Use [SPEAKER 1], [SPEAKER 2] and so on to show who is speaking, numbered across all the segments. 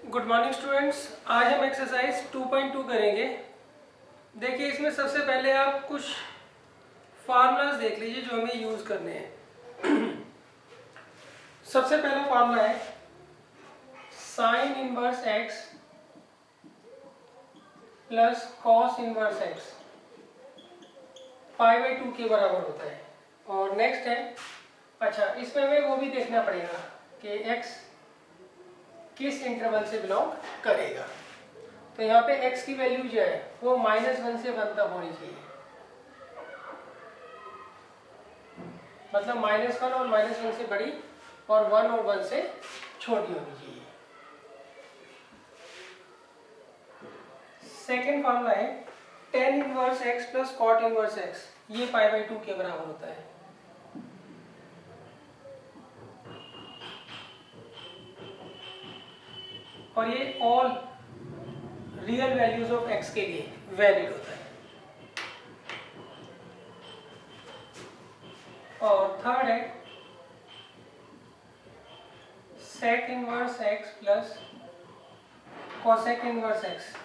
[SPEAKER 1] Good morning students. आज हम exercise 2.2 करेंगे। देखिए, इसमें सबसे पहले आप कुछ फार्मूलाज देख लीजिए जो हमें यूज़ करने हैं। सबसे पहला फार्मूला है sine inverse x plus cos inverse x pi by 2 के बराबर होता है। और नेक्स्ट है, अच्छा इसमें हमें वो भी देखना पड़ेगा कि एक्स किस इंटरवल से बिलोंग करेगा। तो यहाँ पे x की वैल्यू जो है वो -1 से 1 तक होनी चाहिए, मतलब -1 और -1 से बड़ी और 1 और 1 से छोटी होनी चाहिए। सेकेंड फॉर्मूला है tan inverse x plus cot inverse x, ये पाई बाई 2 के बराबर होता है। और ये all real values of x के लिए वैलिड होता है। और थर्ड है sec inverse x plus cosec inverse x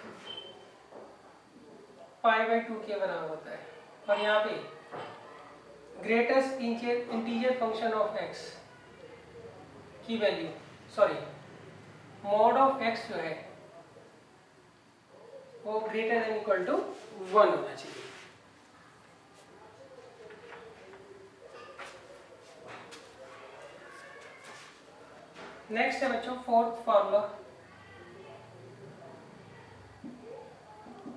[SPEAKER 1] pi by 2 के बराबर होता है। और यहाँ पे greatest integer function of x की value, sorry mod of x जो है वो ग्रेटर देन इक्वल टू 1 होना चाहिए। नेक्स्ट है बच्चों fourth formula,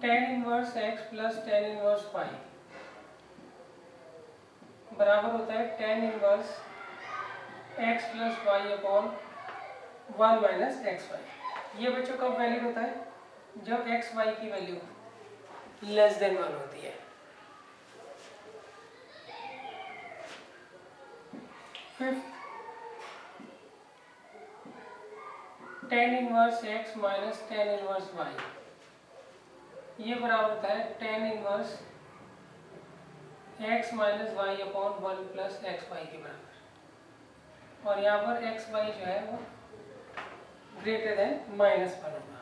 [SPEAKER 1] tan inverse x plus tan inverse y बराबर होता है tan inverse x plus y upon 1 minus x y. ये बच्चों कब वैलिड होता है? जब एक्स वाई की वैल्यू लेस देन 1 होती है। Fifth, tan inverse x minus tan inverse y, ये बराबर होता है tan inverse x minus y upon 1 plus x y के बराबर। और यहाँ पर एक्स वाई जो है वो ग्रेटर देन -1 होगा।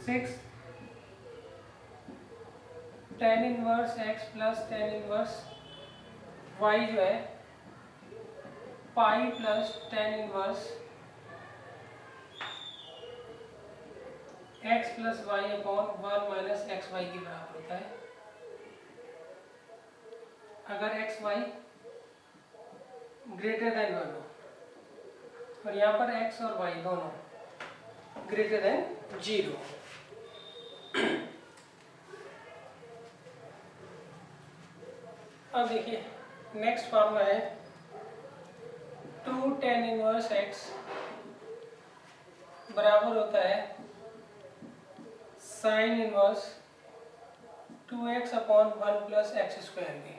[SPEAKER 1] 6, tan inverse x plus tan inverse y जो है pi plus tan inverse x plus y upon 1 minus x y के बराबर होता है। अगर एक्स वाई ग्रेटर देन 1 हो, और यहाँ पर x और y दोनों ग्रेटर देन 0। अब देखिए नेक्स्ट फॉर्मूला है 2 tan इनवर्स x बराबर होता है sine inverse 2x upon 1 plus x square के।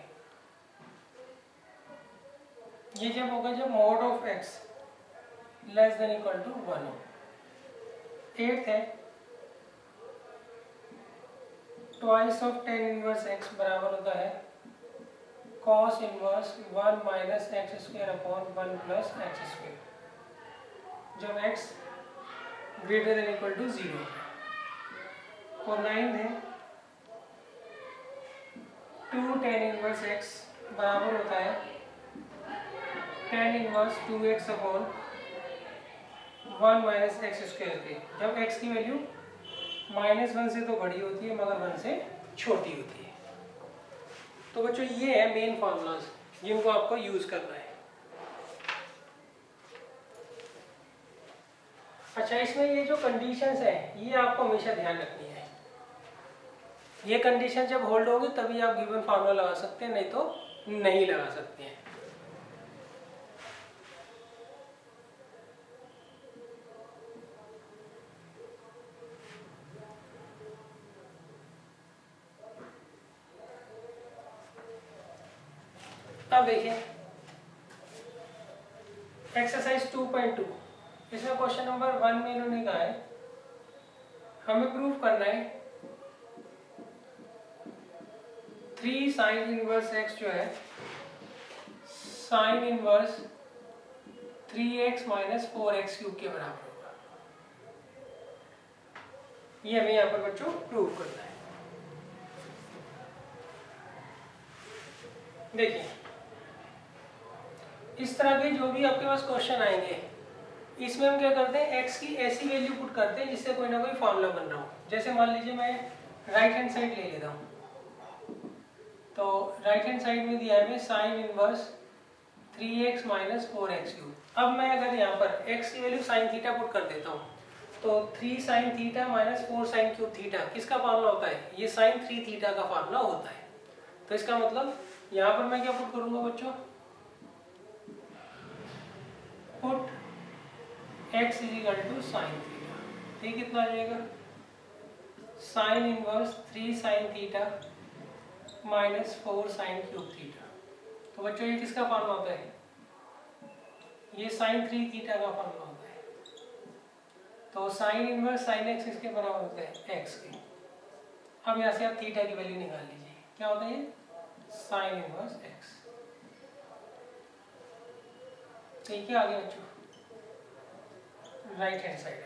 [SPEAKER 1] ये जब होगा जब mod of x less than equal to 1 हो। 8th है twice of tan inverse x बराबर होता है cos inverse 1 minus x square upon 1 plus x square, जब x greater than equal to 0। और 9th है 2 tan इनवर्स x बराबर होता है tan inverse 2x upon 1 minus x square के, जब x की वैल्यू -1 से तो बड़ी होती है मगर 1 से छोटी होती है। तो बच्चों ये है मेन फार्मूलाज जिनको आपको यूज करना है। अच्छा, इसमें ये जो कंडीशंस है ये आपको हमेशा ध्यान रखनी है। ये कंडीशन जब होल्ड होगी तभी आप गिवन फार्मूला लगा सकते हैं, नहीं तो नहीं लगा सकते हैं। अब देखिए एक्सरसाइज 2.2, इसमें क्वेश्चन नंबर 1 में इन्होंने कहा है हमें प्रूव करना है 3 साइन इनवर्स x जो है sine inverse 3x minus 4x cube के बराबर होगा। ये हमें यहाँ पर बच्चों प्रूव करना है। देखिए इस तरह के जो भी आपके पास क्वेश्चन आएंगे, इसमें हम क्या करते हैं, x की ऐसी वैल्यू पुट करते हैं जिससे कोई ना कोई फॉर्मूला बन रहा हो। जैसे मान लीजिए मैं राइट हैंड साइड ले लेता हूँ, तो राइट हैंड साइड में दिया है sine inverse 3x minus 4x cube. अब मैं अगर यहाँ पर x की वैल्यू साइन थीटा पुट कर देता हूँ, तो 3 sine theta minus 4 sine cube theta किसका फार्मूला होता है, ये साइन 3 थीटा का फार्मूला होता है। तो इसका मतलब यहाँ पर मैं क्या पुट करूँगा बच्चों, put x is equal to sine theta. ठीक, कितना आ जाएगा, sine inverse 3 sine theta minus 4 sine cube theta. तो बच्चों ये किसका फार्मूला होता है, ये साइन 3 थीटा का फार्मूला होता है। तो साइन इनवर्स साइन एक्स इसके बराबर होता है एक्स के। अब यहाँ से आप थीटा की वैल्यू निकाल लीजिए, क्या होता है ये साइन इनवर्स एक्स। ठीक है, आगे बच्चों राइट हैंड साइड।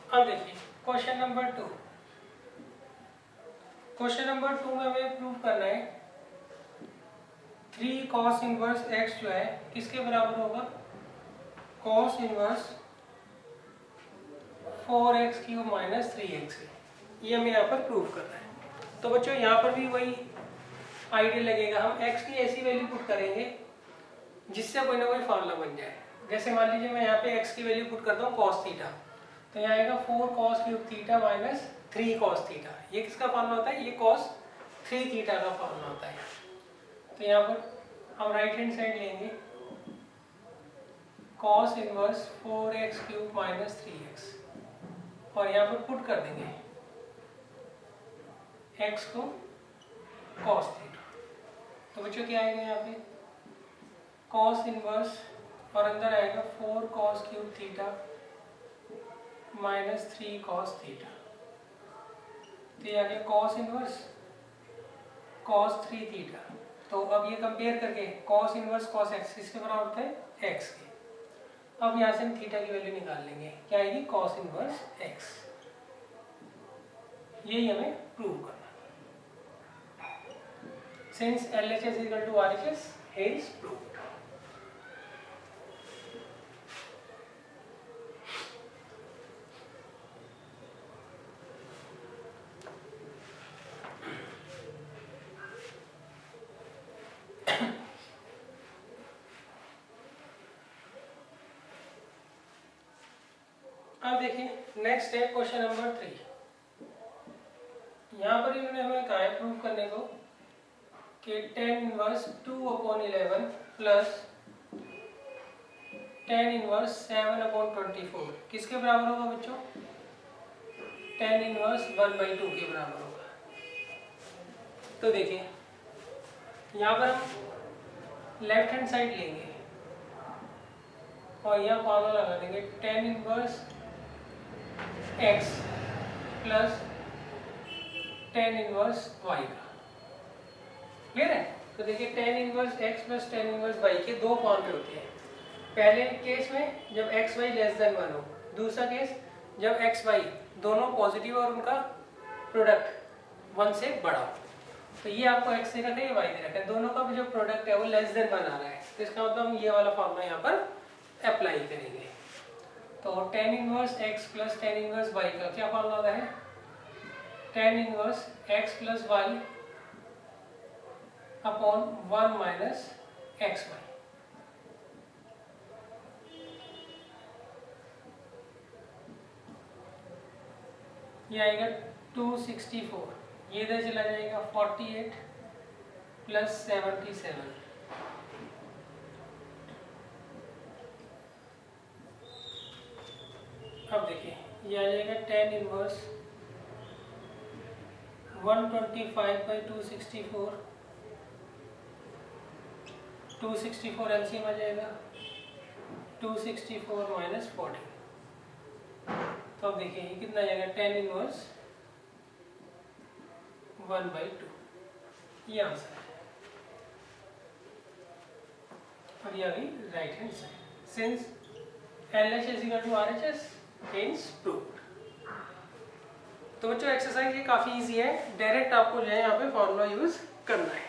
[SPEAKER 1] अब देखिए क्वेश्चन नंबर 2। क्वेश्चन नंबर 2 में हमें प्रूव करना है 3 cos इनवर्स x जो है किसके बराबर होगा, cos inverse 4x cube minus 3x। ये हमें यहाँ पर प्रूव करना है। तो बच्चों यहाँ पर भी वही आइडिया लगेगा, हम x की ऐसी वैल्यू पुट करेंगे जिससे कोई ना कोई फार्मूला बन जाए। जैसे मान लीजिए मैं यहाँ पे x की वैल्यू पुट करता हूँ cos थीटा, तो यहाँ आएगा 4 cos cube theta minus 3 cos theta. ये किसका फार्मूला होता है, ये cos 3 थीटा का फार्मूला होता है। तो यहाँ पर हम राइट हैंड साइड लेंगे cos inverse 4x cube minus 3x और यहाँ पर पुट कर देंगे x को cos थीटा। तो बच्चों क्या आएगा यहाँ पे cos इनवर्स और अंदर आएगा 4 cos cube theta minus 3 cos theta. तो ये आ गया cos इनवर्स cos 3 थीटा। तो अब ये कंपेयर करके cos इनवर्स cos x इसके बराबर होता है x के। अब यहाँ से हम थीटा की वैल्यू निकाल लेंगे, क्या आएगी cos इनवर्स x। यही हमें प्रूव करना है। Since LHS is equal to RHS, hence proved। अब देखिए नेक्स्ट है क्वेश्चन नंबर 3। यहाँ पर इन्होंने हमें कहा है प्रूव करने को कि tan inverse 2/11 plus tan inverse 7/24 किसके बराबर होगा बच्चों, tan इनवर्स 1/2 के बराबर होगा। तो देखिए यहाँ पर हम लेफ्ट हैंड साइड लेंगे और यहाँ फॉर्मूला लगा देंगे tan inverse x plus tan inverse y का। क्लियर है। तो देखिए tan inverse x plus tan inverse y के दो फॉर्म पे होते हैं। पहले केस में जब x y लेस देन 1 हो, दूसरा केस जब x y दोनों पॉजिटिव और उनका प्रोडक्ट 1 से बड़ा हो। तो ये आपको x दे रखा है, y दे रखा है, दोनों का जो प्रोडक्ट है वो लेस देन 1 आ रहा है। तो इसका मतलब हम ये वाला फॉर्मूला यहाँ पर अप्लाई करेंगे। तो tan inverse x plus tan inverse y का क्या फॉर्मूला होता है, tan inverse x plus y upon 1 minus x y. ये आएगा 264 ये इधर चला जाएगा 48 प्लस 77। अब देखिए ये आ जाएगा tan इनवर्स 125/264, 264 एलसीएम आ जाएगा 264 माइनस 40। तो अब देखिए ये कितना आ जाएगा tan इनवर्स 1/2, ये आंसर है। और ये अभी right hand side since LH is equal to RHS means proved. तो बच्चों एक्सरसाइज ये काफ़ी इजी है, डायरेक्ट आपको जो है यहाँ पे फॉर्मूला यूज करना है।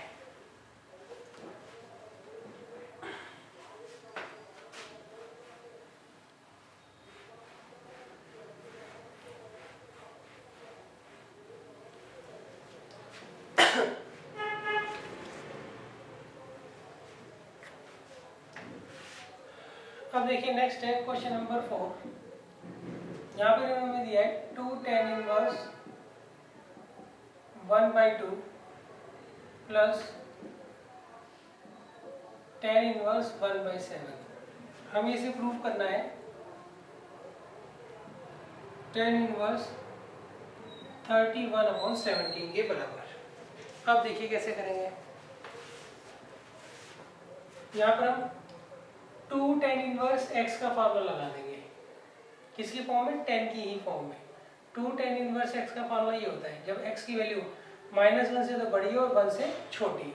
[SPEAKER 1] अब देखिए नेक्स्ट है क्वेश्चन नंबर 4। यहाँ पर इन्होंने दिया है 2 tan inverse 1/2 plus tan inverse 1/7। हमें इसे प्रूव करना है tan इनवर्स 31/17 के बराबर। अब देखिए कैसे करेंगे। यहाँ पर हम 2 tan इनवर्स x का फार्मूला लगा देंगे। किसकी फॉर्म में? 10 की ही फॉर्म में। 2 tan इनवर्स x का फार्मूला ये होता है जब x की वैल्यू -1 से तो बड़ी हो और 1 से छोटी हो।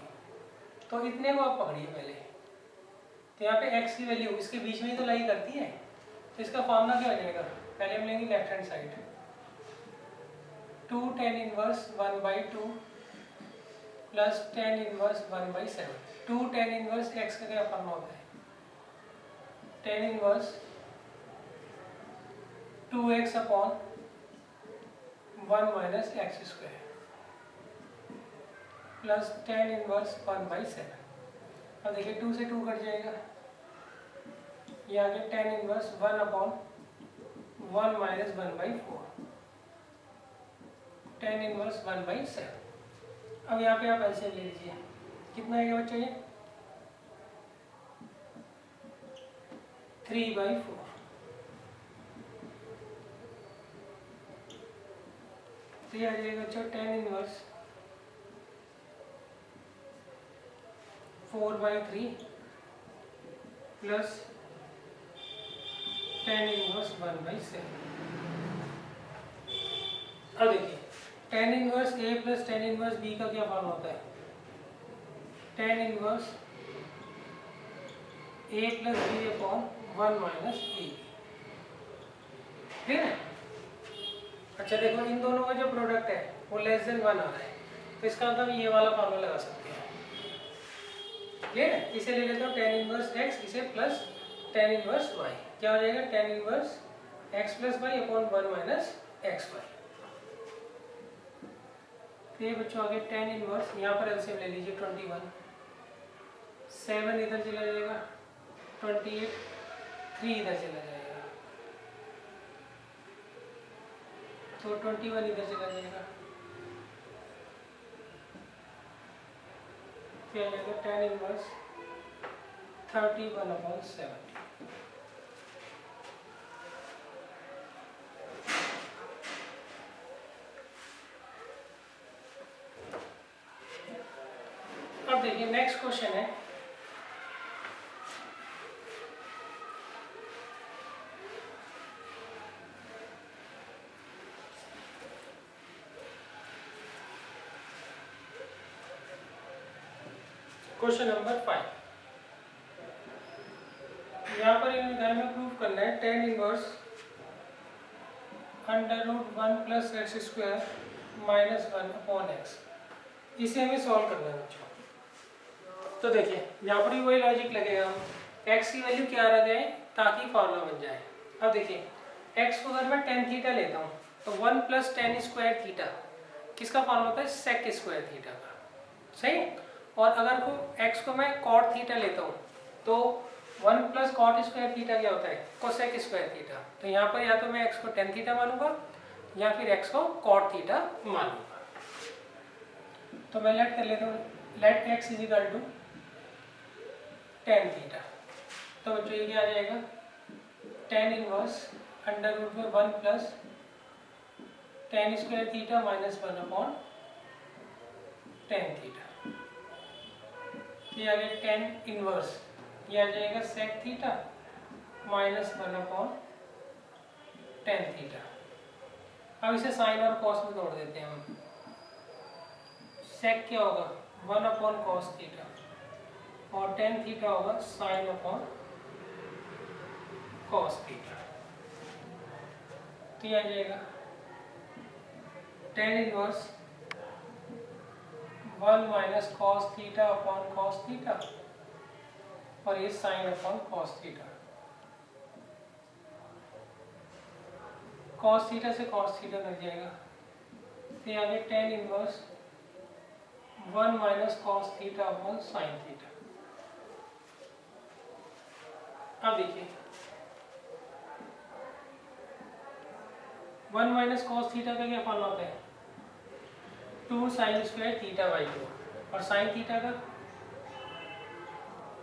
[SPEAKER 1] तो इतने को आप पकड़िए पहले। तो यहाँ पे x की वैल्यू इसके बीच में ही तो लाई करती है, तो इसका फार्मूला क्या हो जाएगा? पहले हम लेंगे left hand side 2 tan inverse 1/2 plus tan inverse 1/7। 2 tan inverse x का क्या फार्मूला होता है? tan inverse 2x upon 1 minus x square plus tan inverse 1/7। अब देखिए 2 से 2 कट जाएगा, ये आ गया tan inverse 1 upon 1 minus 1/4 tan inverse 1/7। अब यहाँ पे आप ऐसे ले लीजिए, कितना आएगा बच्चों ये? 3/4। तो ये आ जाएगा बच्चों tan inverse 4/3 plus tan inverse 1/7। अब देखिए tan inverse a plus tan inverse b का क्या फॉर्मूला होता है? tan inverse a plus b upon 1 minus a। ठीक है। अच्छा देखो इन दोनों का जो प्रोडक्ट है वो <1 आ रहा है, तो इसका मतलब ये वाला फार्मूला लगा सकते हैं। क्लियर है? इसे ले लेते हो tan इनवर्स x, इसे प्लस tan इनवर्स y। क्या हो जाएगा? tan inverse x plus y upon 1 minus x y. तो ये बच्चों आगे tan इनवर्स, यहाँ पर एलसीएम ले लीजिए 21, 7 इधर चला जाएगा 28, 3 इधर चला जाएगा तो 21 इधर चला जाएगा, क्या जाएगा? tan inverse 31/70। अब देखिए नेक्स्ट क्वेश्चन है क्वेश्चन नंबर 5। यहाँ पर इन घर में प्रूव करना है tan inverse √1 plus x square minus 1 upon x. इसे हमें सॉल्व करना है बच्चों। तो देखिए यहाँ पर भी वही लॉजिक लगेगा, हम x की वैल्यू क्या रख दें ताकि फॉर्मूला बन जाए। अब देखिए x को अगर मैं tan थीटा लेता हूँ तो 1 प्लस tan स्क्वायर थीटा किसका फॉर्मूला होता है? sec स्क्वायर थीटा का। सही। और अगर को x को मैं cot थीटा लेता हूँ तो 1 प्लस कॉट स्क्वायर थीटा क्या होता है? Cosec square theta. तो यहाँ पर या तो मैं x को tan थीटा मानूंगा या फिर x को cot थीटा मानूंगा। तो मैं लेट कर लेता हूँ, let x is equal to tan theta. तो बच्चों ये क्या आ जाएगा, टेन इनवर्स अंडर रूट में 1 plus tan square theta minus 1 upon tan theta. ये आ गया टेन इनवर्स, ये आ जाएगा sec theta minus 1 upon tan theta. अब इसे साइन और कॉस में तोड़ देते हैं हम। सेक क्या होगा, 1 अपॉन कॉस थीटा, और टेन थीटा होगा साइन अपॉन कॉस थीटा। तो ये आ जाएगा tan inverse 1 minus cos theta upon cos theta, और ये sine upon cos theta. Cos theta से कॉस थीटा लग जाएगा, तो ये आ गया tan inverse 1 minus cos theta upon sine theta. अब देखिए 1 माइनस कॉस थीटा का क्या फॉर्मूला होता है, 2 साइन स्क्वायर थीटा बाई 2, और साइन थीटा का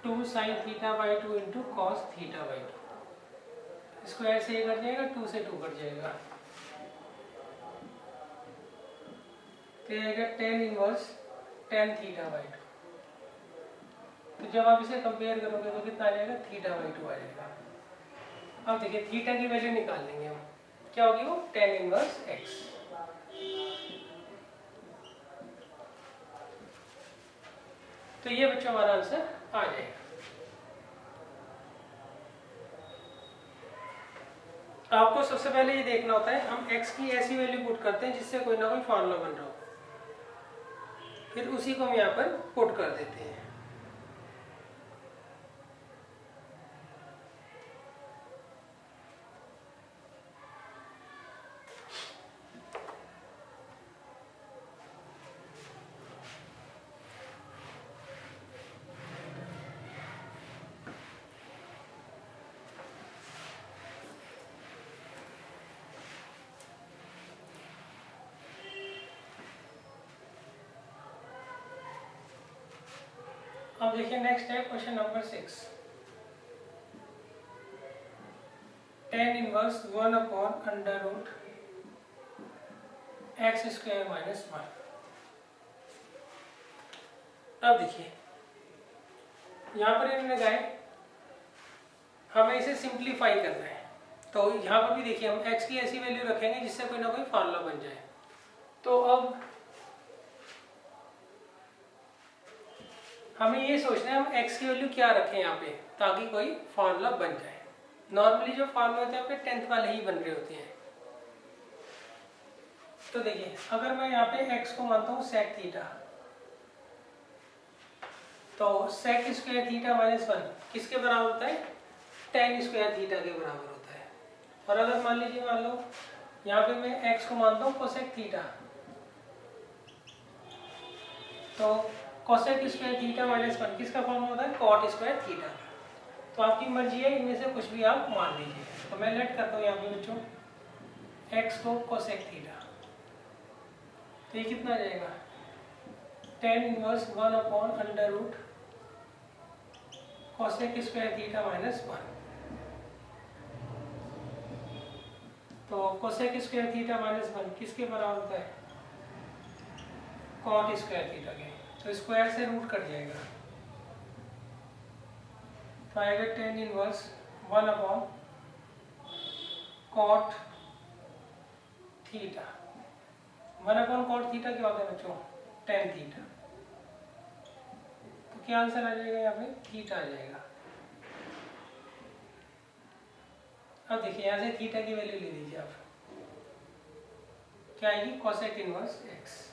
[SPEAKER 1] 2 sine theta by 2 into cos theta by 2। Square से ये कट जाएगा, 2 से 2 कट जाएगा, तो ये आएगा tan inverse tan theta by 2। तो जब आप इसे कंपेयर करोगे तो कितना आ जाएगा, थीटा बाई 2 आ जाएगा। अब देखिए थीटा की वैल्यू निकाल लेंगे हम, क्या होगी वो, टेन इनवर्स एक्स। तो ये बच्चों हमारा आंसर आ जाएगा। आपको सबसे पहले ये देखना होता है हम x की ऐसी वैल्यू पुट करते हैं जिससे कोई ना कोई फार्मूला बन रहा हो, फिर उसी को हम यहाँ पर पुट कर देते हैं। अब देखिए नेक्स्ट है question number 6, tan inverse 1 upon under root x square minus 1। अब देखिए यहाँ पर इन्होंने कहा है हमें इसे सिंप्लीफाई करना है, तो यहाँ पर भी देखिए हम x की ऐसी वैल्यू रखेंगे जिससे कोई ना कोई फार्मूला बन जाए। तो अब हमें ये सोचना है हम x की वैल्यू क्या रखें यहाँ पे ताकि कोई फार्मूला बन जाए। नॉर्मली जो फार्मूला होते हैं आपके 10th वाले ही बन रहे होते हैं। तो देखिए अगर मैं यहाँ पे x को मानता हूँ सेक थीटा, तो सेक स्क्वायर थीटा माइनस 1 किसके बराबर होता है, टेन स्क्वायर थीटा के बराबर होता है। और अगर मान लीजिए मान लो यहाँ पे मैं x को मानता हूँ कोसेक थीटा, तो कोसेक स्क्वायर थीटा माइनस 1 किसका फॉर्म होता है, कॉट स्क्वायर थीटा। तो आपकी मर्जी है इनमें से कुछ भी आप मान लीजिए। तो मैं लेट करता हूँ यहाँ पे बच्चों x को कोसेक थीटा, तो ये कितना आ जाएगा, tan inverse 1 upon under root cosec square theta minus 1। तो कोसेक स्क्वायर थीटा माइनस 1 किसके बराबर होता है, कॉट स्क्वायर थीटा के। तो स्क्वायर से रूट कट जाएगा, तो आएगा tan inverse 1 upon cot theta. 1 upon cot theta क्या होता है बच्चों, टेन थीटा। तो क्या आंसर आ जाएगा यहाँ पे, थीटा आ जाएगा। अब देखिए यहाँ से थीटा की वैल्यू ले लीजिए आप, क्या आएगी, कोसेक इनवर्स एक्स।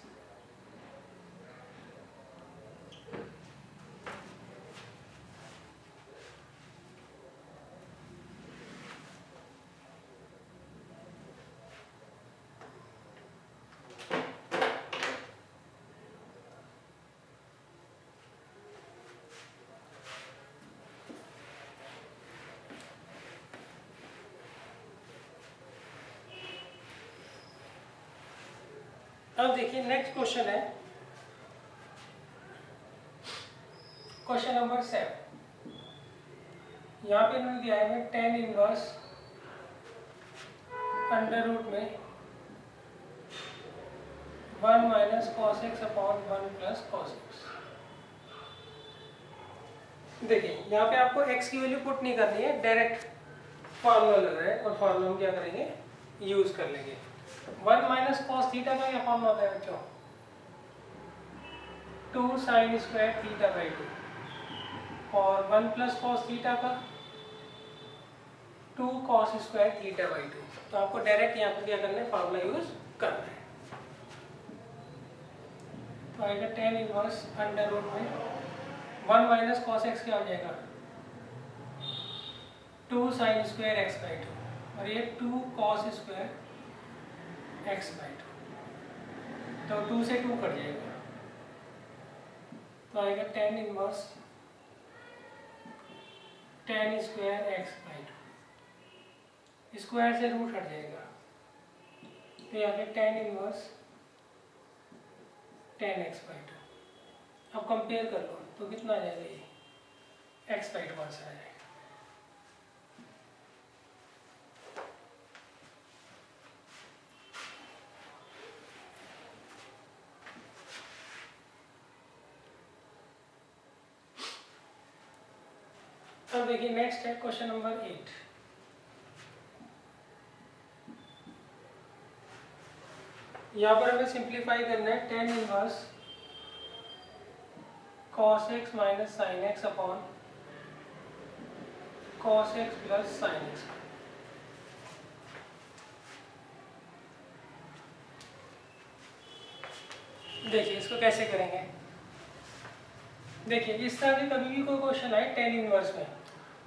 [SPEAKER 1] अब देखिए नेक्स्ट क्वेश्चन है क्वेश्चन नंबर 7, यहाँ पे इन्होंने दिया है टेन इनवर्स अंडर रूट में 1 minus cos x upon 1 plus cos x. देखिए यहाँ पे आपको x की वैल्यू पुट नहीं करनी है, डायरेक्ट फार्मूला लग रहा है और फार्मूला हम क्या करेंगे, यूज कर लेंगे। 1 माइनस कॉस थीटा का क्या फार्मूला होता है बच्चों, 2 साइन स्क्वायर थीटा बाई 2 और 1 प्लस कॉस थीटा का 2 कॉस स्क्वायर थीटा बाई 2। तो आपको डायरेक्ट यहाँ पे क्या करना है, फार्मूला यूज करना है। तो आएगा टेन इनवर्स अंडर रूट में 1 माइनस कॉस एक्स क्या हो जाएगा, 2 साइन स्क्वायर एक्स बाई 2 और ये 2 कॉस स्क्वायर एक्स बाई 2, तो 2 से 2 कट जाएगा। तो आएगा tan inverse ten square x by 2, square से रूट हट जाएगा, तो यहाँ पे ten inverse tan x by 2। अब कंपेयर कर लो तो कितना आ जाएगा, ये एक्स बाई 2 आंसर आ जाएगा। अब देखिए नेक्स्ट है क्वेश्चन नंबर 8। यहाँ पर हमें सिंप्लीफाई करना है tan inverse cos x minus sine x upon cos x plus sine x. देखिए इसको कैसे करेंगे, देखिए इस तरह के कभी भी कोई क्वेश्चन आए टेन इनवर्स में,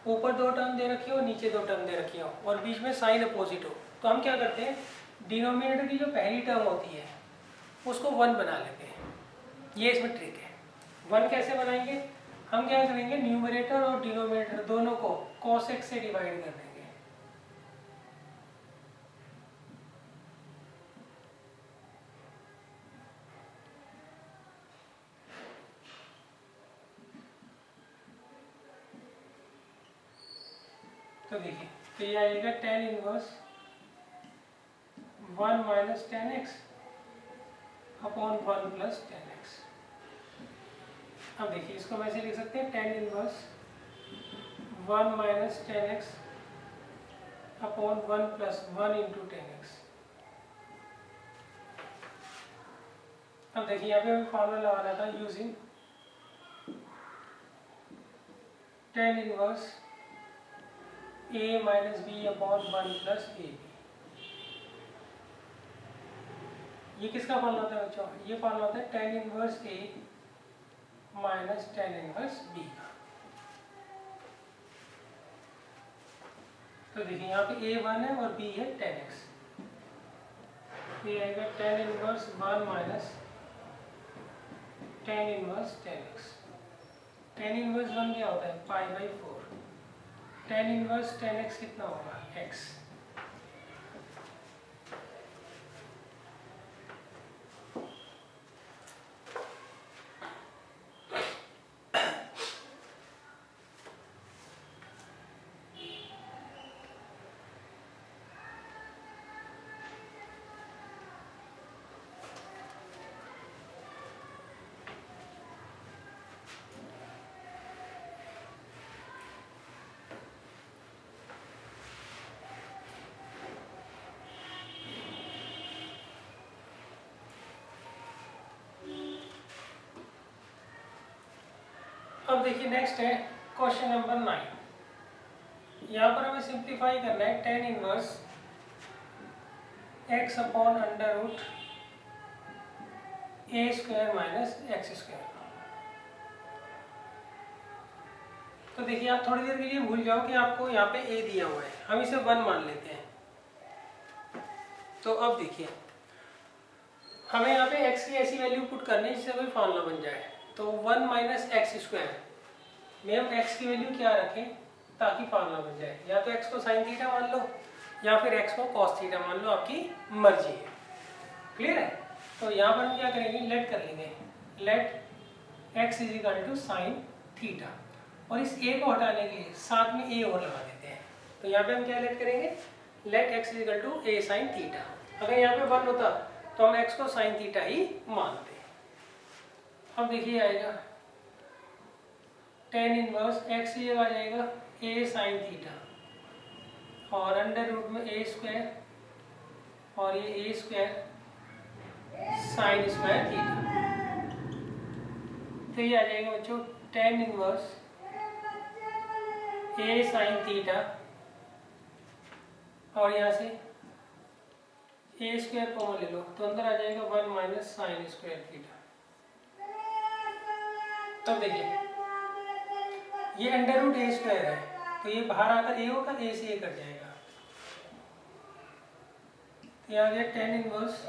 [SPEAKER 1] ऊपर 2 टर्म दे रखी हो, नीचे 2 टर्म दे रखी हो और बीच में साइन अपोजिट हो, तो हम क्या करते हैं, डिनोमिनेटर की जो पहली टर्म होती है उसको 1 बना लेते हैं। ये इसमें ट्रिक है। 1 कैसे बनाएंगे, हम क्या करेंगे, न्यूमरेटर और डिनोमिनेटर दोनों को cos x से डिवाइड कर देंगे। तो देखिए तो ये आएगा tan inverse 1 minus tan x upon 1 plus tan x. अब देखिए इसको हम ऐसे लिख सकते हैं, tan inverse 1 minus tan x upon 1 plus 1 into tan x. अब देखिए यहाँ पे हमें फार्मूला लगाना था using tan inverse a minus b upon 1 plus a b. ये किसका फार्मूला होता है बच्चों, ये फार्मूला होता है tan inverse a minus tan inverse b का। तो देखिए यहाँ पे a 1 है और b है टेन एक्स, ये आएगा tan inverse 1 minus tan inverse tan x. Ten inverse 1 क्या होता है, pi by 4। Ten inverse tan x कितना होगा, एक्स। अब देखिए नेक्स्ट है क्वेश्चन नंबर 9। यहाँ पर हमें सिंप्लीफाई करना है tan inverse x upon under root a square minus x square. तो देखिए आप थोड़ी देर के लिए भूल जाओ कि आपको यहाँ पे ए दिया हुआ है, हम इसे 1 मान लेते हैं। तो अब देखिए हमें यहाँ पे x की ऐसी वैल्यू पुट करनी है जिससे कोई फार्मूला बन जाए। तो 1 माइनस एक्स स्क्वायर में हम x की वैल्यू क्या रखें ताकि फार्मूला बन जाए, या तो x को साइन थीटा मान लो या फिर x को कॉस थीटा मान लो, आपकी मर्जी है। क्लियर है। तो यहाँ पर हम क्या करेंगे, लेट कर लेंगे, let x is equal to sine theta, और इस ए को हटाने के लिए साथ में ए और लगा देते हैं। तो यहाँ पे हम क्या लेट करेंगे, let x equal to a sine theta. अगर यहाँ पे 1 होता तो हम एक्स को साइन थीटा ही मानते। अब देखिए आएगा tan इनवर्स एक्स की जगह आ जाएगा ए साइन थीटा, और अंडर रूट में ए स्क्वायर, और ये ए स्क्वायर साइन स्क्वायर थीटा। तो ये आ जाएगा बच्चों tan इनवर्स ए साइन थीटा, और यहाँ से ए स्क्वायर कॉमन ले लो तो अंदर आ जाएगा 1 माइनस साइन स्क्वायर थीटा। तब देखिए ये अंडर रूट ए स्क्वायर है, तो ये बाहर आकर ए होगा, ए से ए कट जाएगा। तो ये आ गया tan इनवर्स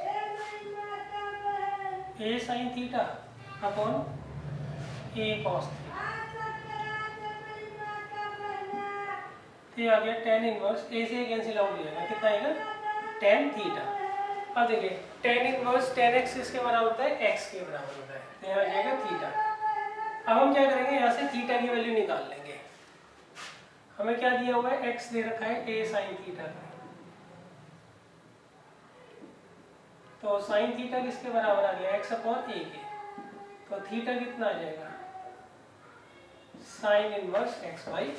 [SPEAKER 1] ए साइन थीटा अपॉन ए कॉस थीटा। तो ये आ गया tan इनवर्स ए से कैंसिल आउट हो जाएगा, कितना आएगा tan थीटा। अब देखिए tan इनवर्स tan x किसके बराबर होता है, x के बराबर होता है, तो यहाँ आ जाएगा थीटा। अब हम क्या करेंगे, यहाँ से थीटा की वैल्यू निकाल लेंगे। हमें क्या दिया हुआ है, x दे रखा है a साइन थीटा का, तो साइन थीटा किसके बराबर आ गया, x अपॉन a के। तो थीटा कितना आ जाएगा, साइन इनवर्स x बाई।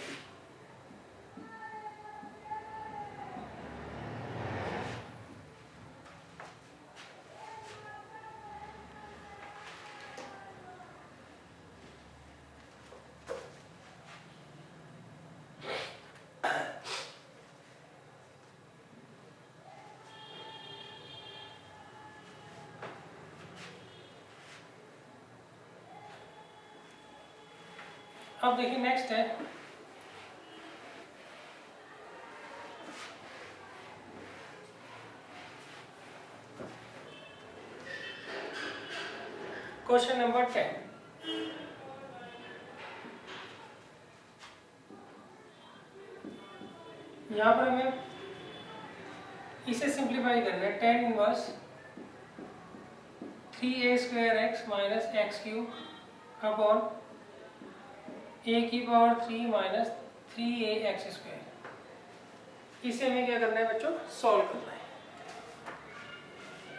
[SPEAKER 1] अब देखिए नेक्स्ट है क्वेश्चन नंबर 10। यहाँ पर हमें इसे सिंप्लीफाई करना है, tan inverse 3a square x minus x cube upon a की power 3 minus 3a x square. इसे हमें क्या करना है बच्चों, सॉल्व करना है।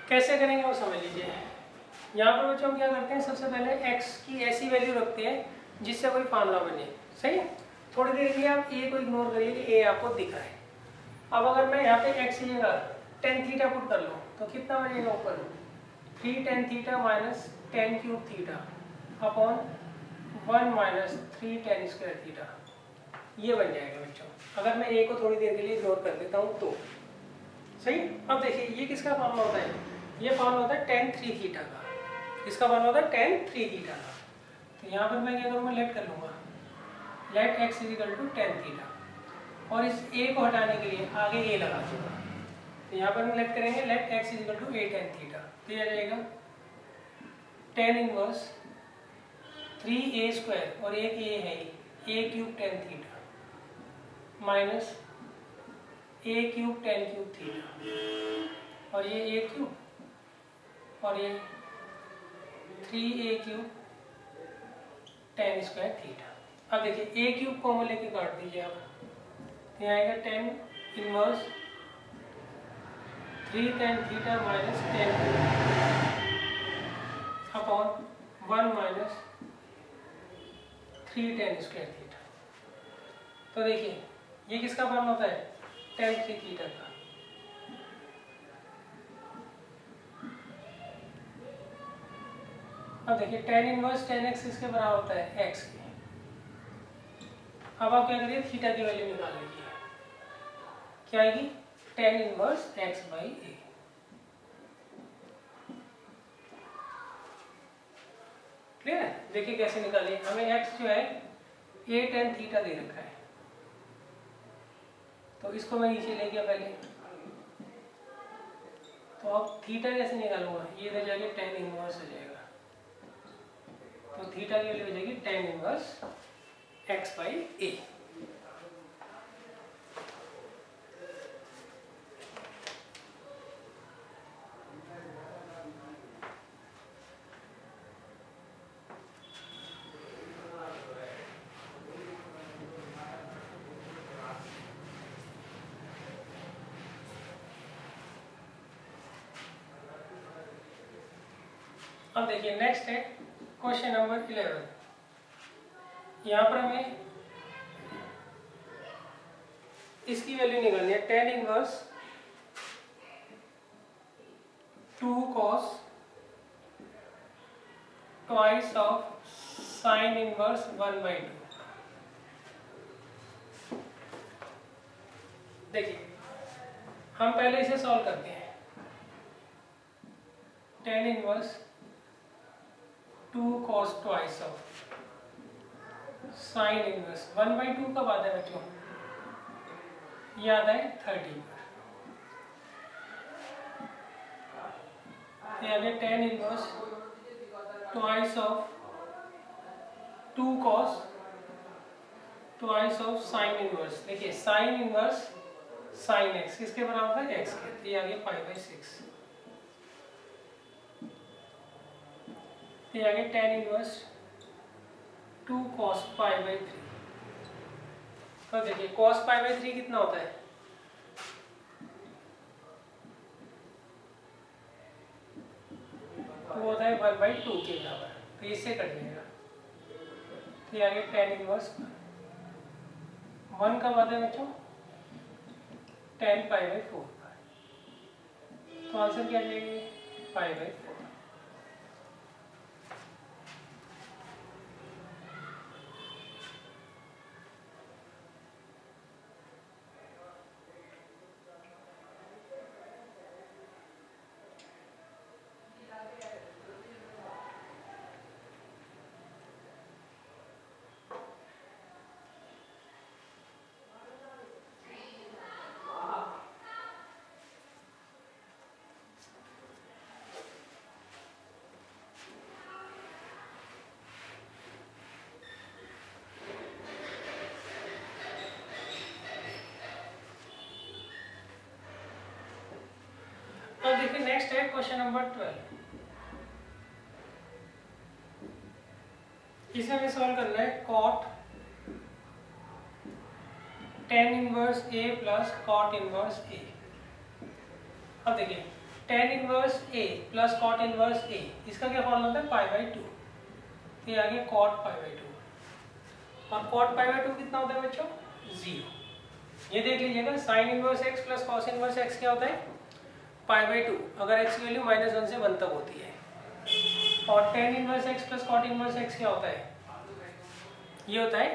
[SPEAKER 1] कैसे करेंगे वो समझ लीजिए। यहाँ पर बच्चों हम क्या करते हैं, सबसे पहले x की ऐसी वैल्यू रखते हैं जिससे कोई फार्मूला बने। सही, थोड़ी देर के लिए आप a को इग्नोर करिए कि a आपको दिख रहा है। अब अगर मैं यहाँ पे x की जगह tan थीटा पुट कर लूँ तो कितना बनेगा ऊपर, 3 tan theta minus tan cube theta upon 1 minus 3 tan square theta, ये बन जाएगा बच्चों। अगर मैं a को थोड़ी देर के लिए इग्नोर कर देता हूँ तो सही। अब देखिए ये किसका फॉर्मूला होता है, ये फॉर्मूला होता है tan 3 थीटा का। इसका फॉर्मूला होता है tan 3 थीटा का। तो यहाँ पर मैं क्या करूँगा, लेट कर लूँगा, let x equal to tan theta, और इस a को हटाने के लिए आगे a लगा दूँगा। तो यहाँ पर हम लेट करेंगे let x equal to a tan theta. तो ये आ जाएगा tan इनवर्स 3a स्क्वायर, और एक a है a cube tan theta minus a cube tan cube theta, और ये a क्यूब, और ये 3a cube tan square theta. अब देखिए a क्यूब कॉमन लेके काट दीजिए आप, तो यहाँ आएगा tan inverse 3 tan theta minus tan upon 1 minus 3 tan square theta. तो देखिए ये किसका फॉर्म होता है, tan 3 थीटा का। अब देखिए tan इनवर्स tan x किसके बराबर होता है, x के। अब आप क्या करिए, थीटा की वैल्यू निकाल लीजिए, क्या आएगी, tan inverse x by a। Clear है, देखिए कैसे निकालिए। हमें x जो है a tan थीटा दे रखा है, तो इसको मैं नीचे ले गया पहले। तो अब थीटा कैसे निकालूंगा, ये रह जाएगा tan इनवर्स हो जाएगा, तो थीटा की वैल्यू हो जाएगी tan inverse x by a। अब देखिए नेक्स्ट है क्वेश्चन नंबर 11। यहाँ पर हमें इसकी वैल्यू निकालनी है, tan inverse 2 cos twice of sin inverse 1/2। देखिए हम पहले इसे सॉल्व करते हैं। tan inverse 2 cos twice of sin inverse 1/2 कब आता है बच्चों? ये आता है 30 पर। ये आ गया tan inverse twice of 2 cos twice of sin inverse. देखिए sin इनवर्स sin x किसके बराबर है? x के। तो ये आ गया 5/6। ये आ गया tan इनवर्स 2 cos π/3। तो देखिए cos π/3 कितना होता है? तो वो होता है 1/2 के बराबर। तो इससे कट जाएगा। तो ये आ गया tan इनवर्स 1 कब आता है बच्चों? tan π/4। तो आंसर क्या आ जाएगा? π/4। अब देखिए नेक्स्ट है क्वेश्चन नंबर 12। इसे हमें सॉल्व करना है cot tan inverse a plus cot inverse a। अब देखिए tan inverse a plus cot inverse a, इसका क्या फॉर्मूला होता है? π/2। तो ये आ गया cot π/2। और cot π/2 कितना होता है बच्चों? 0। ये देख लीजिएगा sin inverse x plus cos inverse x क्या होता है? π/2। अगर x की वैल्यू -1 से 1 तक होती है। और tan inverse x plus cot inverse x क्या होता है? ये होता है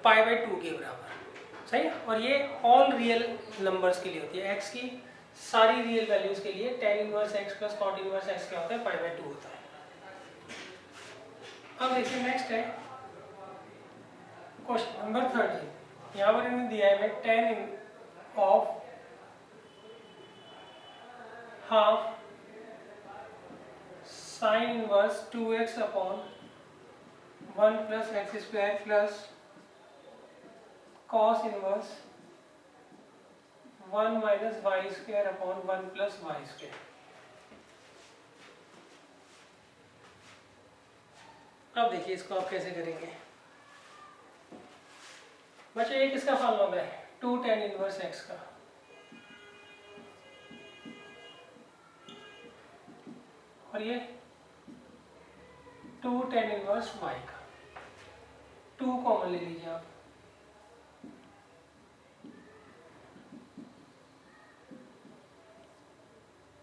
[SPEAKER 1] π/2 के बराबर। सही है। और ये ऑल रियल नंबर्स के लिए होती है। x की सारी रियल वैल्यूज के लिए tan inverse x plus cot inverse x क्या होता है? π/2 होता है। अब देखिए नेक्स्ट है क्वेश्चन नंबर 13। यहाँ पर इन्होंने दिया है tan of half sin inverse 2x upon 1 plus x square plus cos inverse 1 minus y square upon 1 plus y square. अब देखिए इसको आप कैसे करेंगे बच्चों। ये किसका फॉर्मूला है? 2 tan इनवर्स x का। और ये 2 tan इनवर्स y का। 2 कॉमन ले लीजिए आप।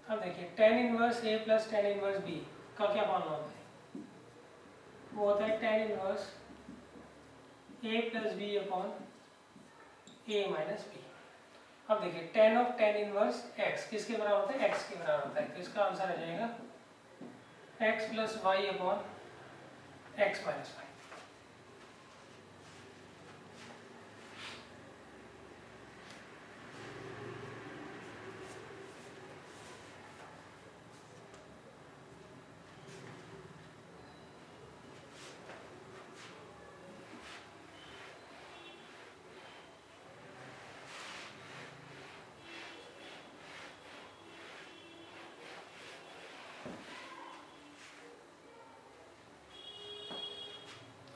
[SPEAKER 1] अब देखिए tan inverse a plus tan inverse b का क्या फॉर्मूला होता है? वो होता है tan inverse a plus b upon a minus b। अब देखिए tan of tan inverse x किसके बराबर होता है? x के बराबर होता है। तो इसका आंसर आ जाएगा x plus y upon x minus y.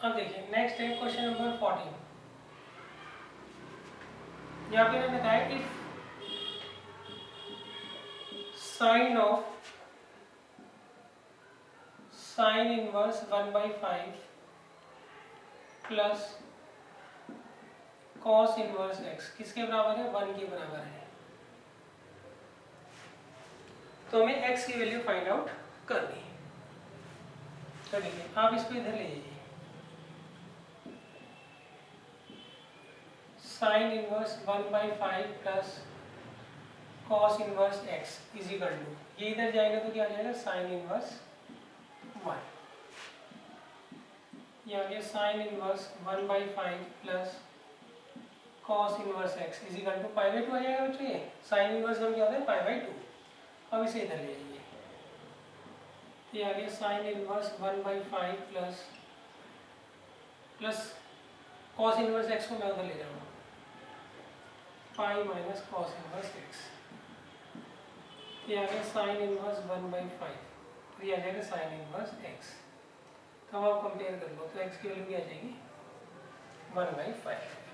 [SPEAKER 1] अब देखिए नेक्स्ट है क्वेश्चन नंबर 14। यहाँ पे इन्होंने बताया कि sine of sine inverse 1/5 plus cos inverse x किसके बराबर है? 1 के बराबर है। तो हमें एक्स की वैल्यू फाइंड आउट करनी है। तो देखिए आप इसको इधर ले जाइए, sine inverse 1/5 plus cos inverse x is equal to, ये इधर जाएगा तो क्या आ जाएगा? साइन इनवर्स 1, ये आ गया sine inverse 1/5 plus cos inverse x is equal to pi आ जाएगा बच्चों। ये साइन इनवर्स हम क्या होता है? पाई/2। अब इसे इधर ले जाइए, ये आ गया sine inverse 1/5 plus cos inverse x को मैं उधर ले जाऊँगा, pi minus cos inverse x, ये आ गया साइन इनवर्स 1/5, तो ये आ जाएगा साइन इनवर्स एक्स। तो अब आप कंपेयर कर लो, तो एक्स की वैल्यू क्या आ जाएगी? 1/5।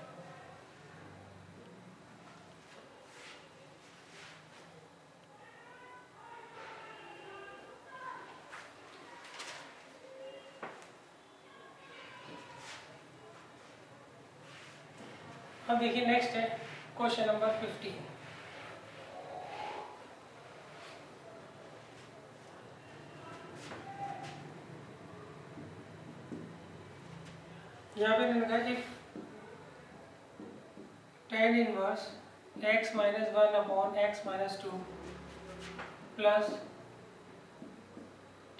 [SPEAKER 1] अब देखिए नेक्स्ट है क्वेश्चन नंबर 15। यहाँ पे लिखा है कि tan inverse x minus 1 upon x minus 2 plus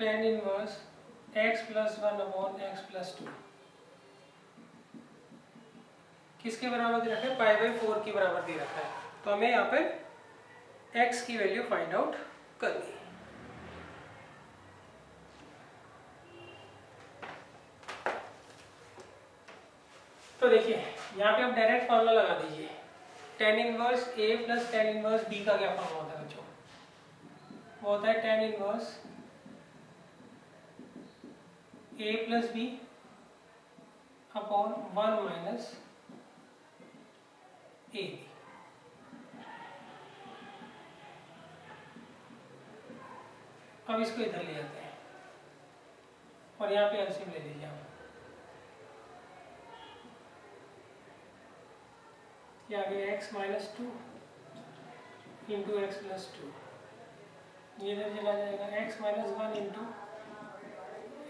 [SPEAKER 1] tan inverse x plus 1 upon x plus 2 किसके बराबर दे रखा है? पाई/4 के बराबर दे रखा है। तो हमें यहाँ पे x की वैल्यू फाइंड आउट करनी है। तो देखिए यहाँ पे आप डायरेक्ट फॉर्मूला लगा दीजिए, tan inverse a plus tan inverse b का क्या फॉर्मूला होता है बच्चों? वो होता है tan inverse a plus b upon 1 minus a। अब इसको इधर ले जाते हैं और यहाँ पे एलसीएम ले लीजिए आप, ये आ गया x minus 2 into x plus 2, ये इधर चला जाएगा x minus 1 into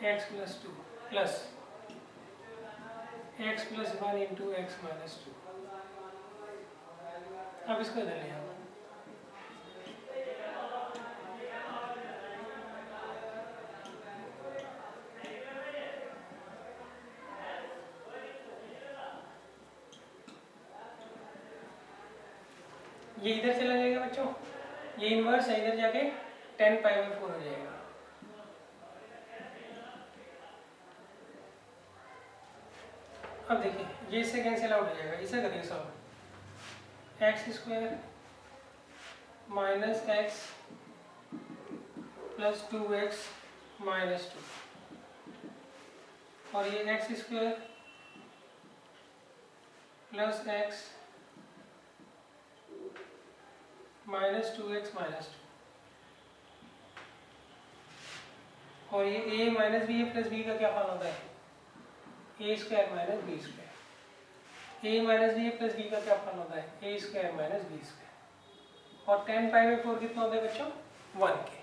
[SPEAKER 1] x plus 2 plus x plus 1 into x minus 2। अब इसको इधर ले आओ, ये इधर चला जाएगा बच्चों, ये इनवर्स है, इधर जाके tan पाई/4 हो जाएगा। अब देखिए ये इससे कैंसिल आउट हो जाएगा, इसे करिए solve, x square minus x plus 2x minus 2 और ये x square plus x minus 2x minus 2 और ये a minus b plus b का क्या फॉर्म होता है? A square minus b square. A minus b plus b का क्या फॉर्म होता है? A square minus b square. और tan पाई/4 कितना होता है बच्चों? 1 के।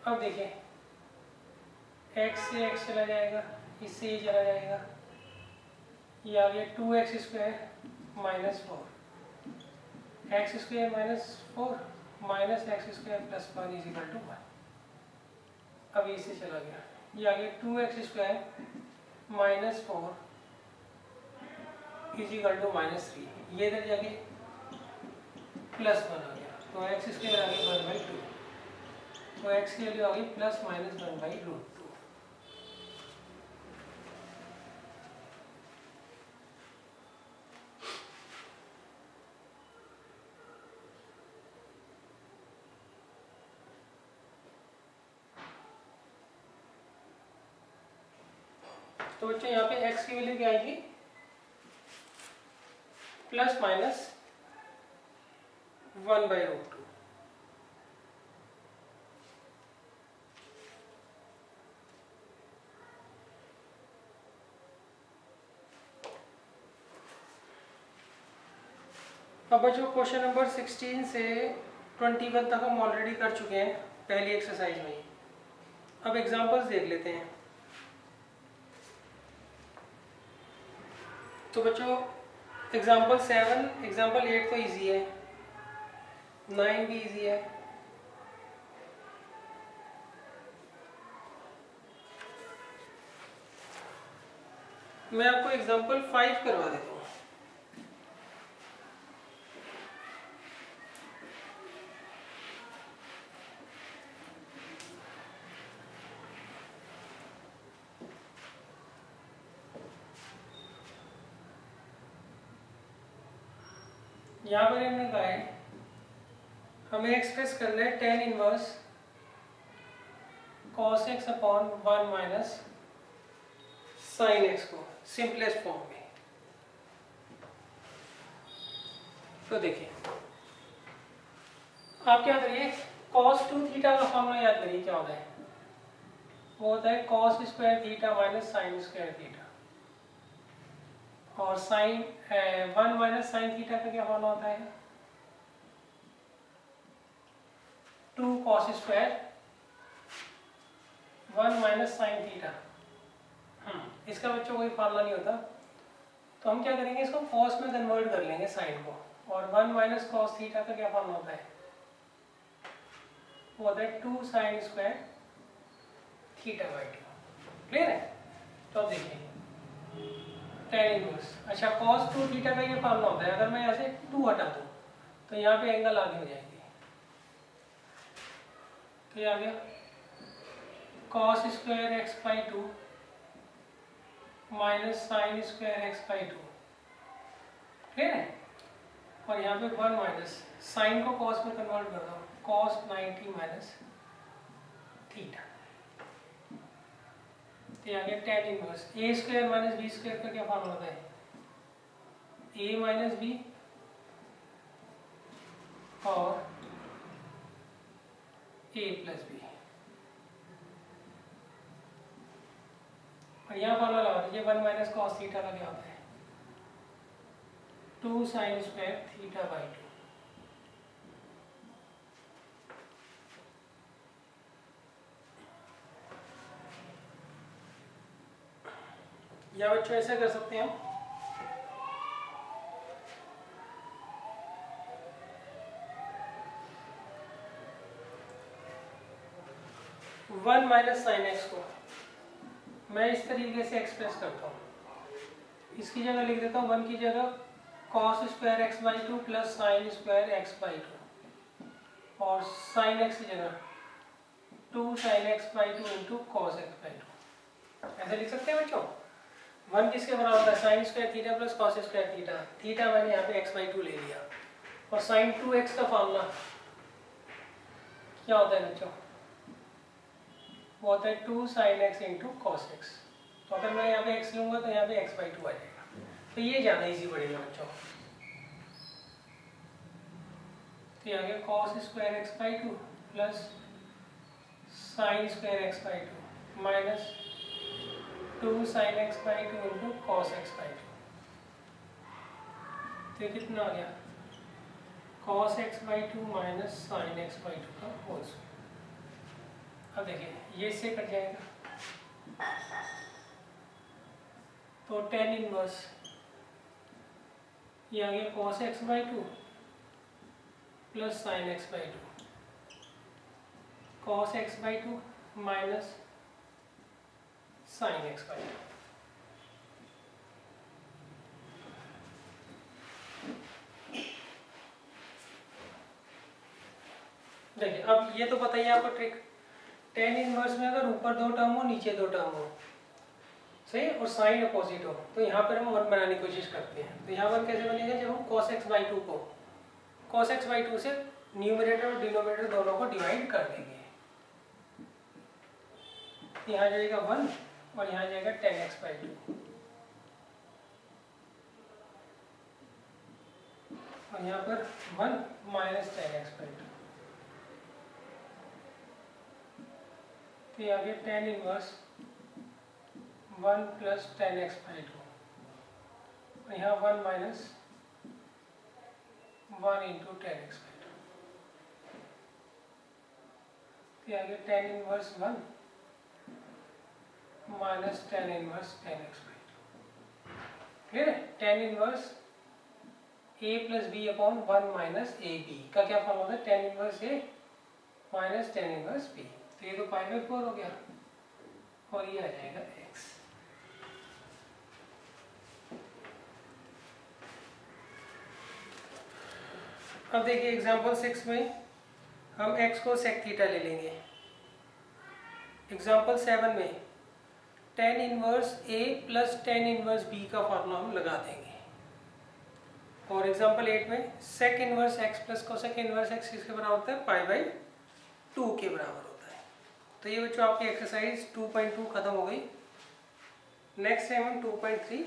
[SPEAKER 1] अब देखिए x से x चला जाएगा, इससे ये चला जाएगा, ये आ गया 2x square minus 4, x square minus 4 minus x square plus 1 is equal to 1। अब इससे चला गया, ये आ गया 2x square minus 4 is equal to minus 3, ये इधर जाके प्लस 1 आ गया, तो एक्स स्क्वायर आ गया 1/2, तो एक्स की वैल्यू आ गई प्लस माइनस 1/√2। तो बच्चों यहाँ पे x की वैल्यू क्या आएगी? Plus minus 1/√2। अब बच्चों क्वेश्चन नंबर 16 से 21 तक हम ऑलरेडी कर चुके हैं पहली एक्सरसाइज में ही। अब एग्जांपल्स देख लेते हैं। तो बच्चों एग्जांपल 7, एग्जांपल 8 तो इजी है, 9 भी इजी है। मैं आपको एग्जांपल 5 करवा देता हूँ। यहाँ पर हमने कहा है हमें एक्सप्रेस करना है tan inverse cos x upon 1 minus sine x को सिंपलेस्ट फॉर्म में। तो देखिए आप क्या करिए, cos 2 थीटा का फॉर्मूला याद करिए क्या होता है। वो होता है cos square theta minus sine square theta, और साइन 1 माइनस साइन थीटा का क्या फॉर्मूला होता है 2 cos square 1 minus sine theta. इसका बच्चों कोई फार्मूला नहीं होता, तो हम क्या करेंगे इसको cos में कन्वर्ट कर लेंगे साइन को, और 1 माइनस कॉस थीटा का क्या फॉर्मूला होता है, वो होता है 2 sine square theta by 2। Clear है। तो अब देखिए tan इनवर्स, अच्छा cos 2 थीटा का ये फॉर्मूला होता है, अगर मैं यहाँ से 2 हटा दूँ तो यहाँ पे एंगल आगे हो जाएगी। तो ये आ गया cos square x by 2 minus sine square x by 2। Clear है। और यहाँ पे 1 माइनस साइन को cos में कन्वर्ट कर दो, cos 90 माइनस थीटा। तो आ गया tan inverse a square minus b square का क्या फॉर्मूला होता है a माइनस बी और a प्लस बी। और यहाँ फॉर्मूला लगा दीजिए 1 माइनस कॉस थीटा का क्या होता है 2 साइन स्क्वायर थीटा बाई 2। या बच्चों ऐसा कर सकते हैं हम, वन माइनस साइन एक्स को मैं इस तरीके से एक्सप्रेस करता हूँ। इसकी जगह लिख देता हूँ 1 की जगह cos square x by 2 plus sine square x by 2, और साइन एक्स की जगह 2 sine x by 2 into cos x by 2। ऐसे लिख सकते हैं बच्चों। 1 किसके बराबर होता है sine square theta plus cos square theta. Theta मैंने यहाँ पे एक्स बाई 2 ले लिया, और साइन 2x का फॉर्मूला क्या होता है बच्चों, वो होता है 2 sine x into cos x. तो अगर मैं यहाँ पे x लूँगा तो यहाँ पे x बाई 2 आ जाएगा। तो ये ज़्यादा इजी पड़ेगा बच्चों। तो ये आ गया cos square x by 2 plus sine square x by 2 minus 2 sine x by 2 into cos x by 2। तो ये कितना आ गया cos x by 2 minus sine x by 2 का होल स्क्वायर। अब देखिए ये इससे कट जाएगा, तो tan इनवर्स ये आ गया cos x by 2 plus sine x by 2 cos x by 2 minus sine x by 2। देखिए अब ये तो बताइए आपको ट्रिक, tan इनवर्स में अगर ऊपर 2 टर्म हो नीचे 2 टर्म हो, सही, और साइन अपोजिट हो, तो यहाँ पर हम 1 बनाने की कोशिश करते हैं। तो यहाँ पर कैसे बनेगा, जब हम cos x बाई 2 को cos x बाई 2 से न्यूमरेटर और डिनोमिनेटर दोनों को डिवाइड कर देंगे। यहाँ जाएगा 1 और यहाँ जाएगा tan x बाई 2, और यहाँ पर 1 माइनस tan x बाई 2। तो ये आ गया tan inverse 1 plus tan x by 2, और यहाँ 1 माइनस 1 इंटू टेन एक्स क्या आ गया, tan inverse 1 minus tan inverse tan x clear है। Tan inverse a plus b upon 1 minus a b का क्या फॉर्म होता है, tan inverse a minus tan inverse b. तो ये तो पाई बाई 4 हो गया और ये आ जाएगा x। अब देखिए एग्जांपल 6 में हम x को sec थीटा ले लेंगे। एग्जांपल 7 में ten inverse a plus tan inverse b का फॉर्मूला हम लगा देंगे। और एग्जांपल 8 में sec inverse x plus cosec inverse x किसके बराबर होता है, पाई बाई 2 के बराबर होता है। तो ये बच्चों आपकी एक्सरसाइज 2.2 खत्म हो गई। नेक्स्ट टाइम हम 2.3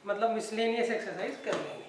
[SPEAKER 1] मतलब मिसलेनियस एक्सरसाइज कर लेंगे।